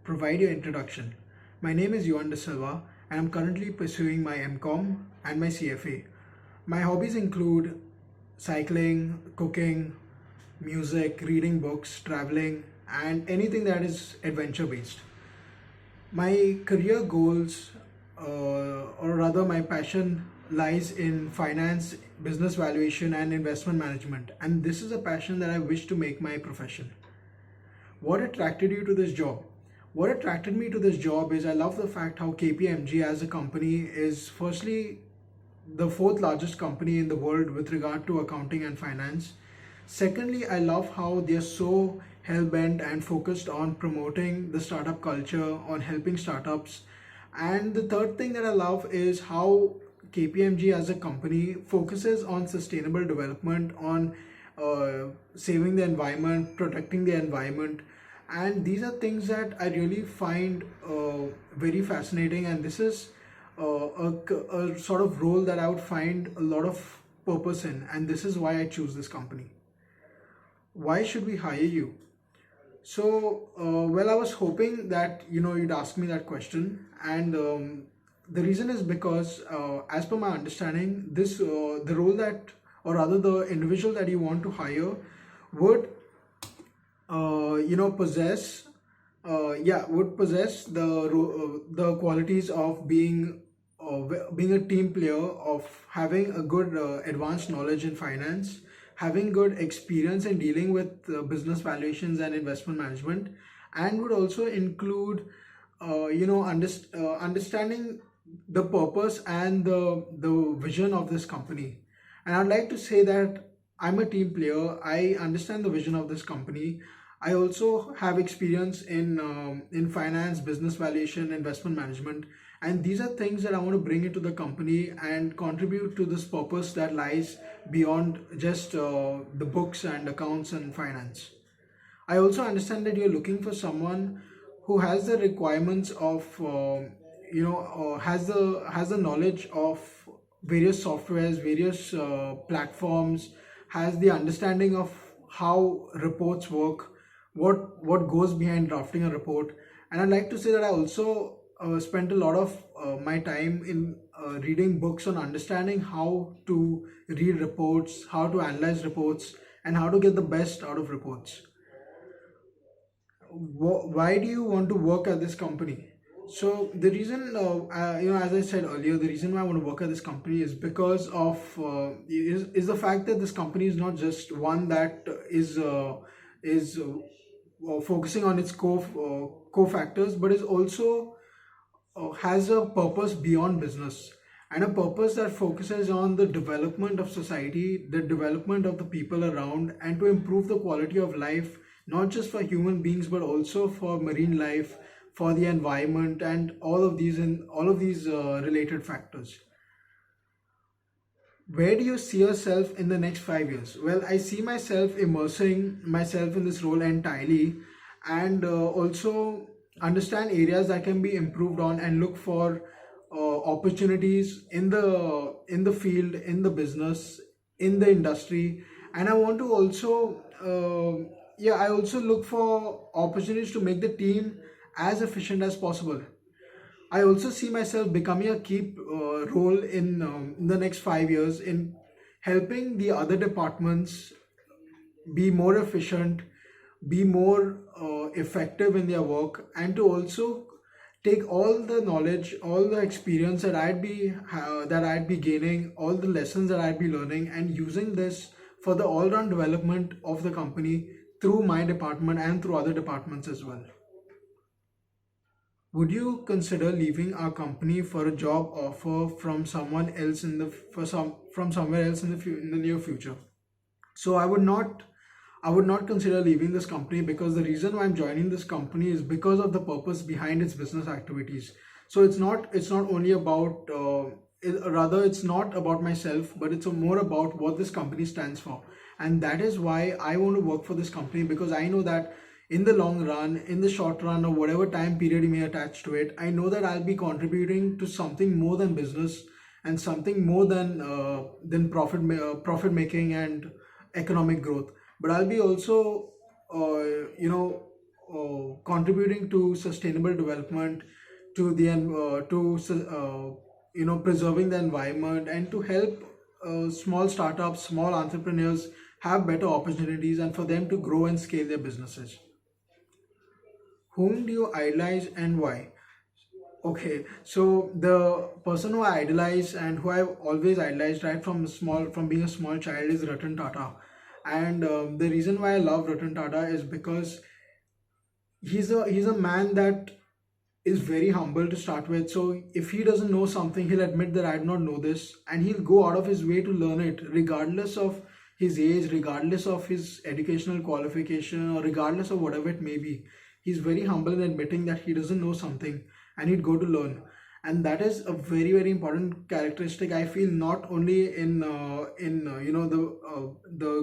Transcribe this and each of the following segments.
provide your introduction. My name is Yuan De Silva and I'm currently pursuing my MCOM and my CFA. My hobbies include cycling, cooking, music, reading books, traveling, and anything that is adventure based. My career goals, or rather, my passion lies in finance, business valuation, and investment management. And this is a passion that I wish to make my profession. What attracted you to this job? What attracted me to this job is I love the fact how KPMG as a company is firstly the fourth largest company in the world with regard to accounting and finance. Secondly, I love how they're so hell bent and focused on promoting the startup culture, on helping startups. And the third thing that I love is how KPMG as a company focuses on sustainable development, on saving the environment, protecting the environment. And these are things that I really find very fascinating. And this is a sort of role that I would find a lot of purpose in. And this is why I choose this company. Why should we hire you? So, well, I was hoping that you'd ask me that question, and the reason is because, as per my understanding, the role that, or rather, the individual that you want to hire would, possess, would possess the qualities of being a team player, of having a good advanced knowledge in finance, having good experience in dealing with business valuations and investment management, and would also include understanding the purpose and the vision of this company. And I'd like to say that I'm a team player. I understand the vision of this company. I also have experience in finance, business valuation, investment management, and these are things that I want to bring into the company and contribute to this purpose that lies beyond just the books and accounts and finance. I also understand that you're looking for someone who has the requirements of has the knowledge of various softwares, various platforms, has the understanding of how reports work, what goes behind drafting a report. And I'd like to say that I also spent a lot of my time in reading books on understanding how to read reports, how to analyze reports, and how to get the best out of reports. Why do you want to work at this company? So the reason, as I said earlier, the reason why I want to work at this company is because of is the fact that this company is not just one that is focusing on its core factors, but is also has a purpose beyond business, and a purpose that focuses on the development of society, the development of the people around, and to improve the quality of life, not just for human beings but also for marine life, for the environment, and all of these related factors. Where do you see yourself in the next 5 years? Well, I see myself immersing myself in this role entirely, and also understand areas that can be improved on, and look for opportunities in the field, in the business, in the industry. And I want to also I also look for opportunities to make the team as efficient as possible. I also see myself becoming a key role in the next 5 years in helping the other departments be more efficient, be more effective in their work, and to also take all the knowledge, all the experience that I'd be gaining, all the lessons that I'd be learning, and using this for the all-round development of the company through my department and through other departments as well. Would you consider leaving our company for a job offer from someone else from somewhere else in the near future? So I would not consider leaving this company, because the reason why I'm joining this company is because of the purpose behind its business activities. So it's not only about rather it's not about myself, but it's more about what this company stands for. And that is why I want to work for this company, because I know that in the long run, in the short run, or whatever time period you may attach to it, I know that I'll be contributing to something more than business, and something more than profit making and economic growth. But I'll be also contributing to sustainable development, to the preserving the environment, and to help small startups, small entrepreneurs have better opportunities, and for them to grow and scale their businesses. Whom do you idolize and why? Okay, so the person who I idolize and who I've always idolized right from being a small child is Ratan Tata. And the reason why I love Ratan Tata is because he's a man that is very humble to start with. So if he doesn't know something, he'll admit that I did not know this, and he'll go out of his way to learn it, regardless of his age, regardless of his educational qualification, or regardless of whatever it may be. He's very humble in admitting that he doesn't know something, and he'd go to learn. And that is a very very important characteristic, I feel, not only in the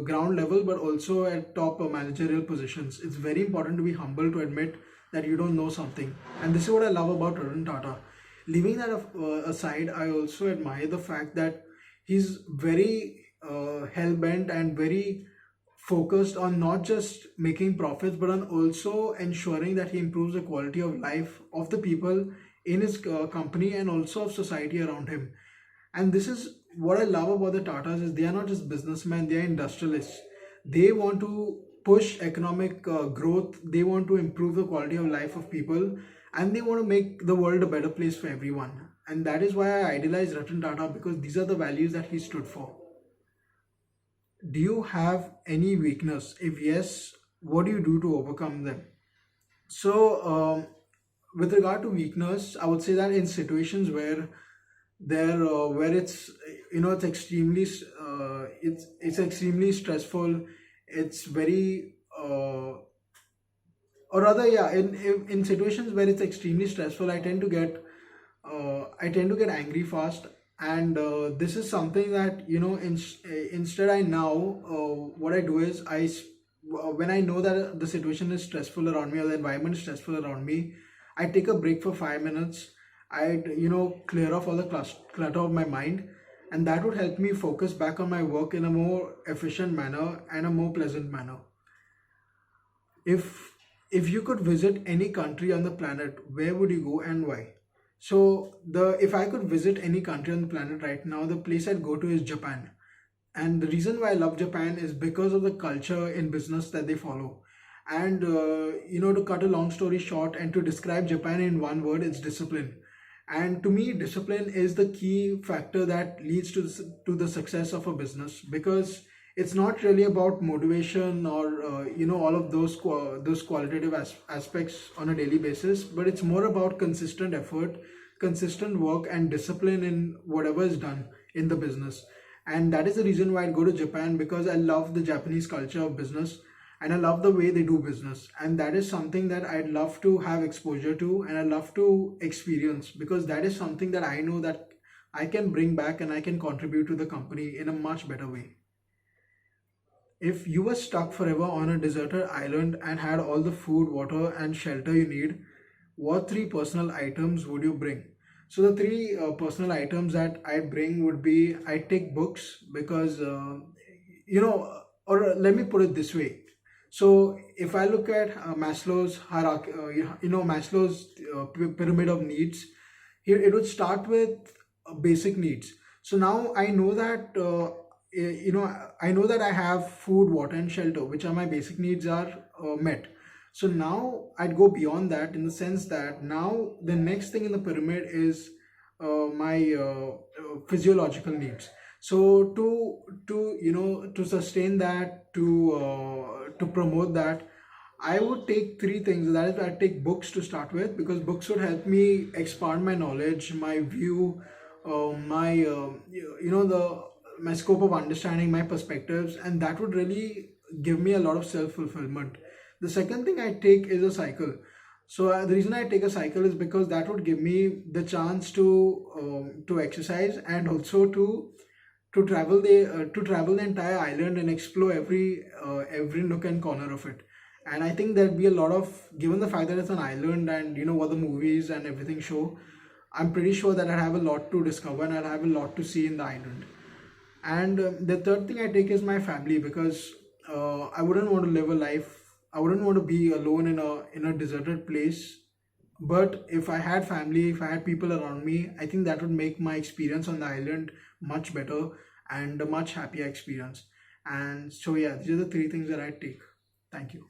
ground level, but also at top managerial positions. It's very important to be humble, to admit that you don't know something, and this is what I love about Ratan Tata. Leaving that aside, I also admire the fact that he's very hell bent and very focused on not just making profits, but on also ensuring that he improves the quality of life of the people in his company, and also of society around him. And this is what I love about the Tatas, is they are not just businessmen, they are industrialists. They want to push economic growth, they want to improve the quality of life of people, and they want to make the world a better place for everyone. And that is why I idolize Ratan Tata, because these are the values that he stood for. Do you have any weakness? If yes, what do you do to overcome them? So, with regard to weakness, I would say that in situations where it's it's extremely it's extremely stressful, it's very or rather, yeah, in situations where it's extremely stressful, I tend to get angry fast. And this is something that, instead, I now what I do is when I know that the situation is stressful around me, or the environment is stressful around me, I take a break for 5 minutes. I clear off all the clutter of my mind, and that would help me focus back on my work in a more efficient manner and a more pleasant manner. If you could visit any country on the planet, where would you go and why? So the if I could visit any country on the planet right now, the place I'd go to is Japan. And the reason why I love Japan is because of the culture in business that they follow. And to cut a long story short, and to describe Japan in one word, it's discipline. And to me, discipline is the key factor that leads to the success of a business, because it's not really about motivation or all of those qualitative aspects on a daily basis, but it's more about consistent effort, consistent work, and discipline in whatever is done in the business. And that is the reason why I go to Japan, because I love the Japanese culture of business, and I love the way they do business. And that is something that I'd love to have exposure to, and I love to experience, because that is something that I know that I can bring back and I can contribute to the company in a much better way. If you were stuck forever on a deserted island and had all the food, water, and shelter you need, what three personal items would you bring? So the three personal items that I bring would be, I take books, because or let me put it this way. So if I look at Maslow's hierarchy, Maslow's pyramid of needs, here it would start with basic needs. So now I know that I know that I have food, water, and shelter, which are my basic needs, are met. So now I'd go beyond that, in the sense that now the next thing in the pyramid is my physiological needs. So to sustain that, to promote that, I would take three things. That is, I'd take books to start with, because books would help me expand my knowledge, my view, my the my scope of understanding, my perspectives, and that would really give me a lot of self-fulfillment. The second thing I take is a cycle. So the reason I take a cycle is because that would give me the chance to exercise, and also to travel the entire island and explore every nook and corner of it. And I think there'd be a lot of, given the fact that it's an island, and what the movies and everything show, I'm pretty sure that I have a lot to discover, and I have a lot to see in the island. And the third thing I take is my family, because I wouldn't want to live a life I wouldn't want to be alone in a deserted place. But if I had family, if I had people around me, I think that would make my experience on the island much better and a much happier experience. And so yeah, these are the three things that I take. Thank you.